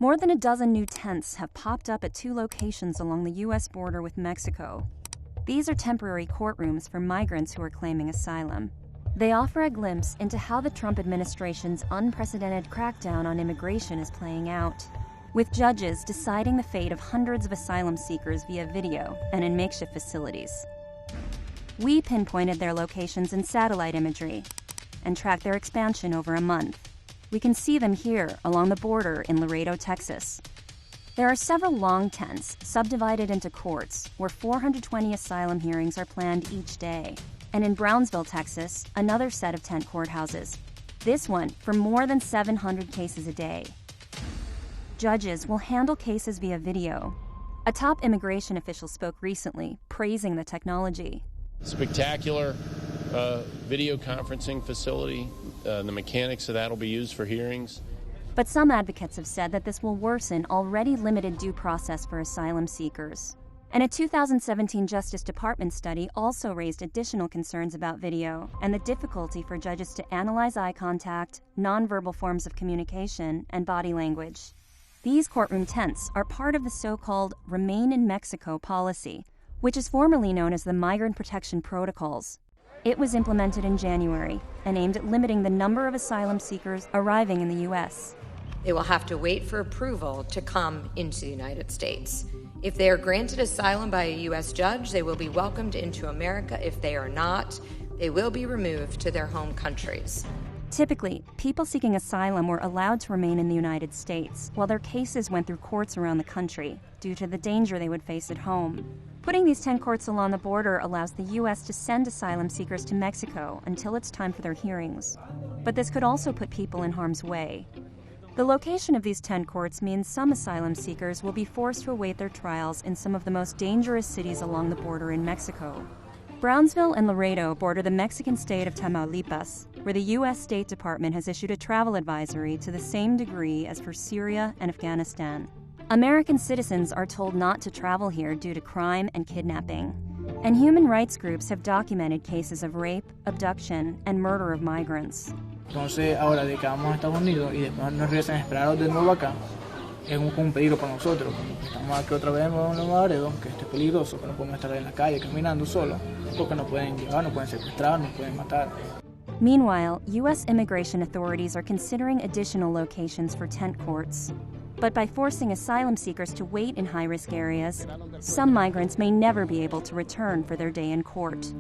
More than a dozen new tents have popped up at 2 locations along the U.S. border with Mexico. These are temporary courtrooms for migrants who are claiming asylum. They offer a glimpse into how the Trump administration's unprecedented crackdown on immigration is playing out, with judges deciding the fate of hundreds of asylum seekers via video and in makeshift facilities. We pinpointed their locations in satellite imagery and tracked their expansion over a month. We can see them here along the border in Laredo, Texas. There are several long tents subdivided into courts where 420 asylum hearings are planned each day. And in Brownsville, Texas, another set of tent courthouses. This one for more than 700 cases a day. Judges will handle cases via video. A top immigration official spoke recently, praising the technology. Spectacular video conferencing facility. The mechanics of that will be used for hearings. But some advocates have said that this will worsen already limited due process for asylum seekers. And a 2017 Justice Department study also raised additional concerns about video and the difficulty for judges to analyze eye contact, nonverbal forms of communication, and body language. These courtroom tents are part of the so-called Remain in Mexico policy, which is formerly known as the Migrant Protection Protocols. It was implemented in January and aimed at limiting the number of asylum seekers arriving in the U.S. They will have to wait for approval to come into the United States. If they are granted asylum by a U.S. judge, they will be welcomed into America. If they are not, they will be removed to their home countries. Typically, people seeking asylum were allowed to remain in the United States while their cases went through courts around the country due to the danger they would face at home. Putting these 10 courts along the border allows the U.S. to send asylum seekers to Mexico until it's time for their hearings. But this could also put people in harm's way. The location of these 10 courts means some asylum seekers will be forced to await their trials in some of the most dangerous cities along the border in Mexico. Brownsville and Laredo border the Mexican state of Tamaulipas, where the U.S. State Department has issued a travel advisory to the same degree as for Syria and Afghanistan. American citizens are told not to travel here due to crime and kidnapping. And human rights groups have documented cases of rape, abduction, and murder of migrants. Entonces, ahora de que vamos a Estados Unidos y después nos regresan a esperarnos de nuevo acá, es un peligro para nosotros. Estamos aquí otra vez en Nuevo Laredo, que esto es peligroso, que no podemos estar en la calle caminando solos, porque nos pueden llevar, nos pueden secuestrar, nos pueden matar. Meanwhile, U.S. immigration authorities are considering additional locations for tent courts. But by forcing asylum seekers to wait in high-risk areas, some migrants may never be able to return for their day in court.